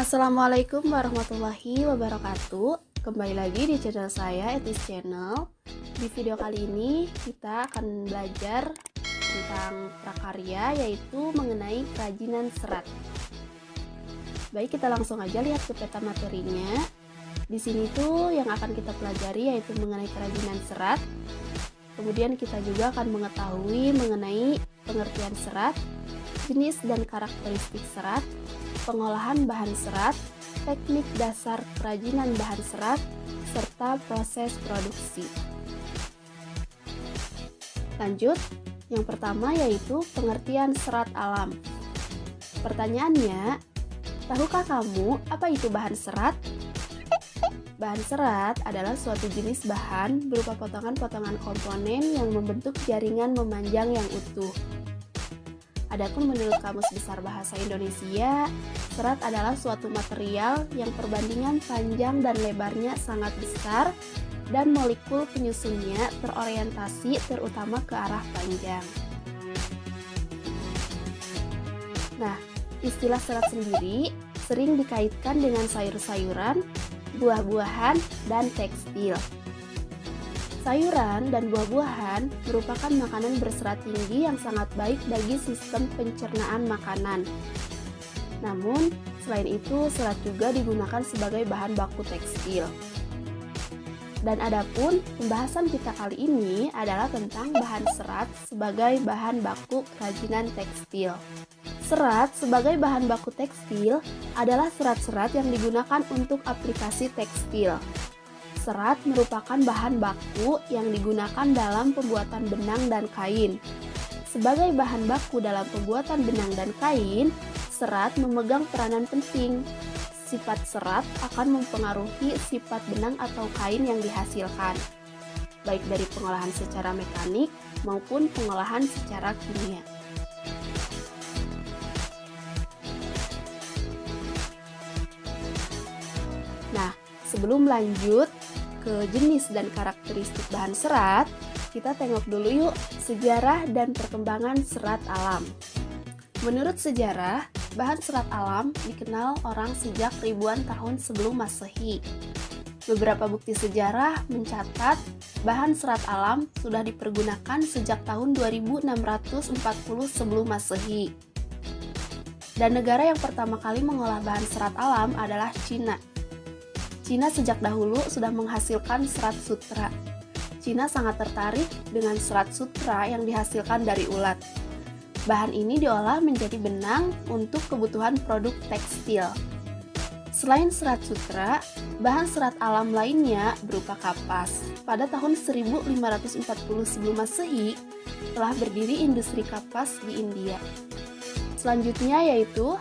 Assalamualaikum warahmatullahi wabarakatuh. Kembali lagi di channel saya, Etis Channel. Di video kali ini kita akan belajar tentang prakarya, yaitu mengenai kerajinan serat. Baik, kita langsung aja lihat ke peta materinya. Di sini tuh yang akan kita pelajari yaitu mengenai kerajinan serat. Kemudian kita juga akan mengetahui mengenai pengertian serat, jenis dan karakteristik serat, pengolahan bahan serat, teknik dasar kerajinan bahan serat, serta proses produksi. Lanjut, yang pertama yaitu pengertian serat alam. Pertanyaannya, tahukah kamu apa itu bahan serat? Bahan serat adalah suatu jenis bahan berupa potongan-potongan komponen yang membentuk jaringan memanjang yang utuh. Adapun menurut Kamus Besar Bahasa Indonesia, serat adalah suatu material yang perbandingan panjang dan lebarnya sangat besar dan molekul penyusunnya terorientasi terutama ke arah panjang. Nah, istilah serat sendiri sering dikaitkan dengan sayur-sayuran, buah-buahan, dan tekstil. Sayuran dan buah-buahan merupakan makanan berserat tinggi yang sangat baik bagi sistem pencernaan makanan. Namun, selain itu, serat juga digunakan sebagai bahan baku tekstil. Dan adapun pembahasan kita kali ini adalah tentang bahan serat sebagai bahan baku kerajinan tekstil. Serat sebagai bahan baku tekstil adalah serat-serat yang digunakan untuk aplikasi tekstil. Serat merupakan bahan baku yang digunakan dalam pembuatan benang dan kain. Sebagai bahan baku dalam pembuatan benang dan kain, serat memegang peranan penting. Sifat serat akan mempengaruhi sifat benang atau kain yang dihasilkan, baik dari pengolahan secara mekanik maupun pengolahan secara kimia. Nah, sebelum lanjut ke jenis dan karakteristik bahan serat, kita tengok dulu yuk sejarah dan perkembangan serat alam. Menurut sejarah, bahan serat alam dikenal orang sejak ribuan tahun sebelum Masehi. Beberapa bukti sejarah mencatat bahan serat alam sudah dipergunakan sejak tahun 2640 sebelum Masehi. Dan negara yang pertama kali mengolah bahan serat alam adalah Cina. Cina sejak dahulu sudah menghasilkan serat sutra. Cina sangat tertarik dengan serat sutra yang dihasilkan dari ulat. Bahan ini diolah menjadi benang untuk kebutuhan produk tekstil. Selain serat sutra, bahan serat alam lainnya berupa kapas. Pada tahun 1540 sebelum Masehi, telah berdiri industri kapas di India. Selanjutnya yaitu,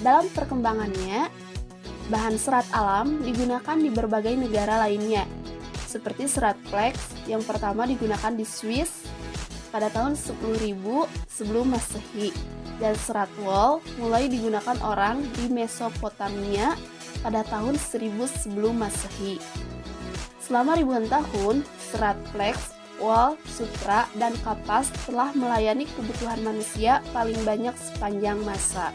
dalam perkembangannya, bahan serat alam digunakan di berbagai negara lainnya, seperti serat flax yang pertama digunakan di Swiss pada tahun 10.000 sebelum Masehi, dan serat wol mulai digunakan orang di Mesopotamia pada tahun 1000 sebelum Masehi. Selama ribuan tahun, serat flax, wol, sutra, dan kapas telah melayani kebutuhan manusia paling banyak sepanjang masa.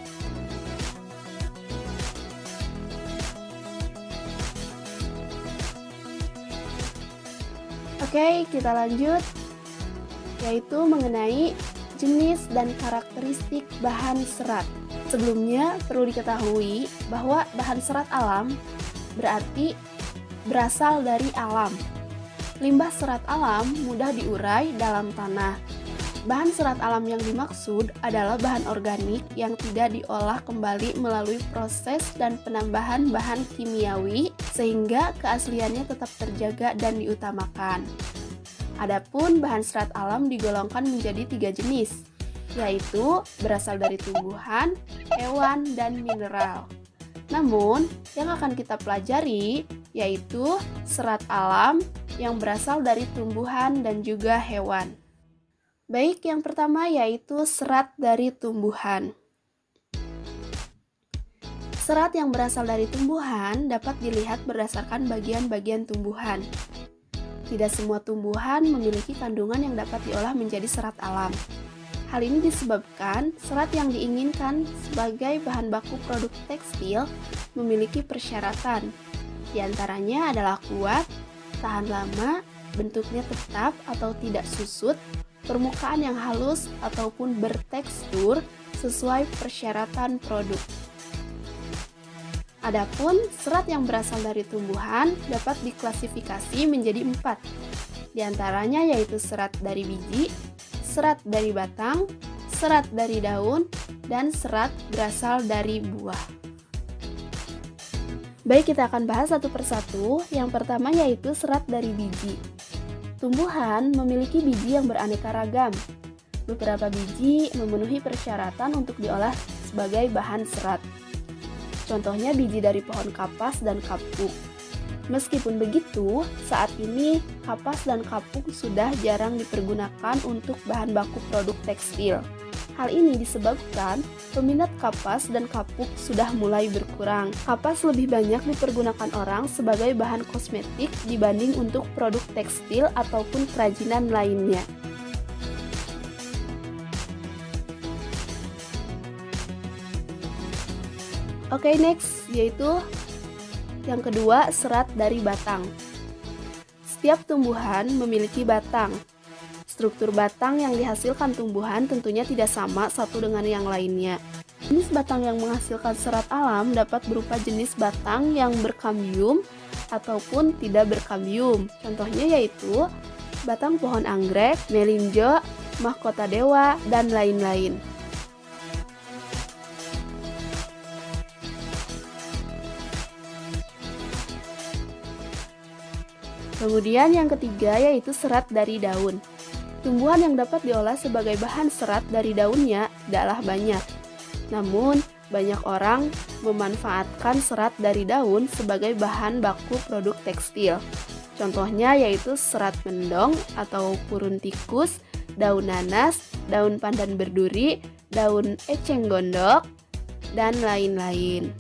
Oke, kita lanjut, yaitu mengenai jenis dan karakteristik bahan serat. Sebelumnya perlu diketahui bahwa bahan serat alam berarti berasal dari alam. Limbah serat alam mudah diurai dalam tanah. Bahan serat alam yang dimaksud adalah bahan organik yang tidak diolah kembali melalui proses dan penambahan bahan kimiawi sehingga keasliannya tetap terjaga dan diutamakan. Adapun bahan serat alam digolongkan menjadi 3 jenis, yaitu berasal dari tumbuhan, hewan, dan mineral. Namun, yang akan kita pelajari yaitu serat alam yang berasal dari tumbuhan dan juga hewan. Baik, yang pertama yaitu serat dari tumbuhan. Serat yang berasal dari tumbuhan dapat dilihat berdasarkan bagian-bagian tumbuhan. Tidak semua tumbuhan memiliki kandungan yang dapat diolah menjadi serat alam. Hal ini disebabkan serat yang diinginkan sebagai bahan baku produk tekstil memiliki persyaratan. Di antaranya adalah kuat, tahan lama, bentuknya tetap atau tidak susut, permukaan yang halus ataupun bertekstur sesuai persyaratan produk. Adapun serat yang berasal dari tumbuhan dapat diklasifikasi menjadi 4. Di antaranya yaitu serat dari biji, serat dari batang, serat dari daun, dan serat berasal dari buah. Baik, kita akan bahas satu persatu. Yang pertama yaitu serat dari biji. Tumbuhan memiliki biji yang beraneka ragam. Beberapa biji memenuhi persyaratan untuk diolah sebagai bahan serat. Contohnya biji dari pohon kapas dan kapuk. Meskipun begitu, saat ini kapas dan kapuk sudah jarang dipergunakan untuk bahan baku produk tekstil. Hal ini disebabkan peminat kapas dan kapuk sudah mulai berkurang. Kapas lebih banyak dipergunakan orang sebagai bahan kosmetik dibanding untuk produk tekstil ataupun kerajinan lainnya. Oke, next yaitu yang kedua, serat dari batang. Setiap tumbuhan memiliki batang. Struktur batang yang dihasilkan tumbuhan tentunya tidak sama satu dengan yang lainnya. Jenis batang yang menghasilkan serat alam dapat berupa jenis batang yang berkambium ataupun tidak berkambium. Contohnya yaitu batang pohon anggrek, melinjo, mahkota dewa, dan lain-lain. Kemudian yang ketiga yaitu serat dari daun. Tumbuhan yang dapat diolah sebagai bahan serat dari daunnya tidaklah banyak. Namun, banyak orang memanfaatkan serat dari daun sebagai bahan baku produk tekstil. Contohnya yaitu serat mendong atau purun tikus, daun nanas, daun pandan berduri, daun eceng gondok, dan lain-lain.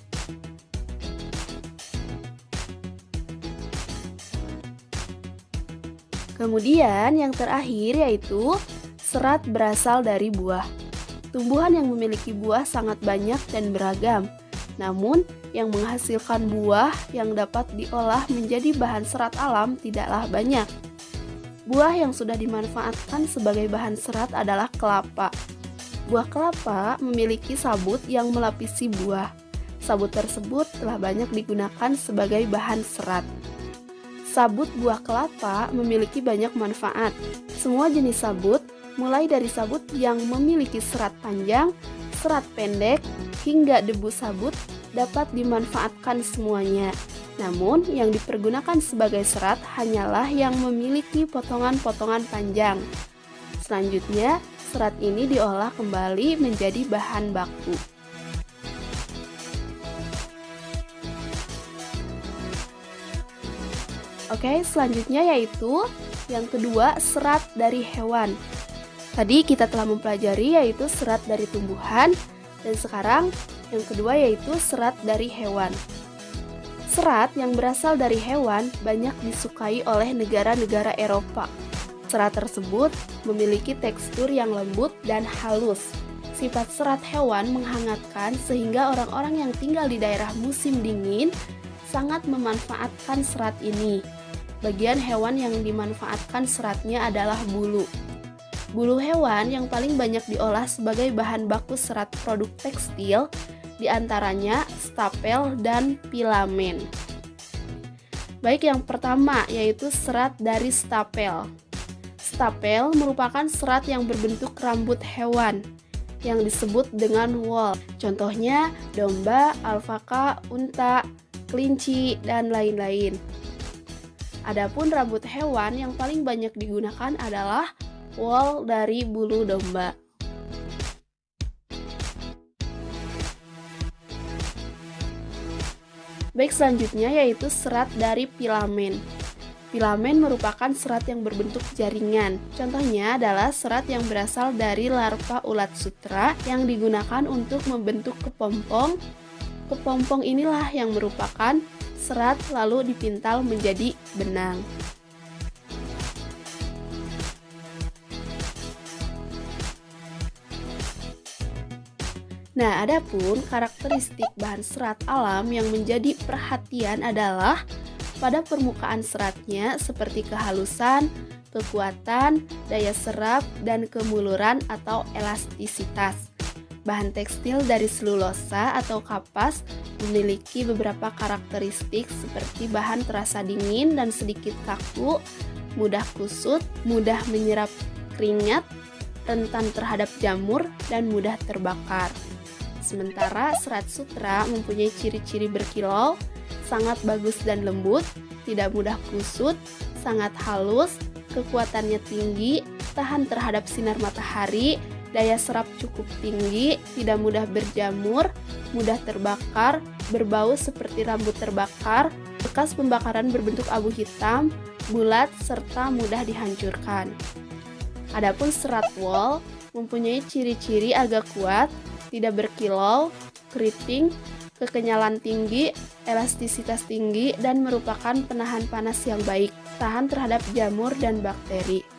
Kemudian yang terakhir yaitu serat berasal dari buah. Tumbuhan yang memiliki buah sangat banyak dan beragam. Namun, yang menghasilkan buah yang dapat diolah menjadi bahan serat alam tidaklah banyak. Buah yang sudah dimanfaatkan sebagai bahan serat adalah kelapa. Buah kelapa memiliki sabut yang melapisi buah. Sabut tersebut telah banyak digunakan sebagai bahan serat. Sabut buah kelapa memiliki banyak manfaat. Semua jenis sabut, mulai dari sabut yang memiliki serat panjang, serat pendek, hingga debu sabut, dapat dimanfaatkan semuanya. Namun, yang dipergunakan sebagai serat hanyalah yang memiliki potongan-potongan panjang. Selanjutnya, serat ini diolah kembali menjadi bahan baku. Oke, selanjutnya yaitu yang kedua, serat dari hewan. Tadi kita telah mempelajari yaitu serat dari tumbuhan, dan sekarang yang kedua yaitu serat dari hewan. Serat yang berasal dari hewan banyak disukai oleh negara-negara Eropa. Serat tersebut memiliki tekstur yang lembut dan halus. Sifat serat hewan menghangatkan sehingga orang-orang yang tinggal di daerah musim dingin sangat memanfaatkan serat ini. Bagian hewan yang dimanfaatkan seratnya adalah bulu. Bulu hewan yang paling banyak diolah sebagai bahan baku serat produk tekstil diantaranya stapel dan filamen. Baik, yang pertama yaitu serat dari stapel. Stapel merupakan serat yang berbentuk rambut hewan yang disebut dengan wool. Contohnya domba, alpaka, unta, kelinci, dan lain-lain. Adapun rambut hewan yang paling banyak digunakan adalah wool dari bulu domba. Baik, selanjutnya yaitu serat dari filamen. Filamen merupakan serat yang berbentuk jaringan. Contohnya adalah serat yang berasal dari larva ulat sutra yang digunakan untuk membentuk kepompong. Kepompong inilah yang merupakan serat lalu dipintal menjadi benang. Nah, adapun karakteristik bahan serat alam yang menjadi perhatian adalah pada permukaan seratnya seperti kehalusan, kekuatan, daya serap, dan kemuluran atau elastisitas. Bahan tekstil dari selulosa atau kapas memiliki beberapa karakteristik seperti bahan terasa dingin dan sedikit kaku, mudah kusut, mudah menyerap keringat, rentan terhadap jamur, dan mudah terbakar. Sementara serat sutra mempunyai ciri-ciri berkilau, sangat bagus dan lembut, tidak mudah kusut, sangat halus, kekuatannya tinggi, tahan terhadap sinar matahari, daya serap cukup tinggi, tidak mudah berjamur, mudah terbakar, berbau seperti rambut terbakar, bekas pembakaran berbentuk abu hitam, bulat, serta mudah dihancurkan. Adapun serat wol mempunyai ciri-ciri agak kuat, tidak berkilau, keriting, kekenyalan tinggi, elastisitas tinggi, dan merupakan penahan panas yang baik, tahan terhadap jamur dan bakteri.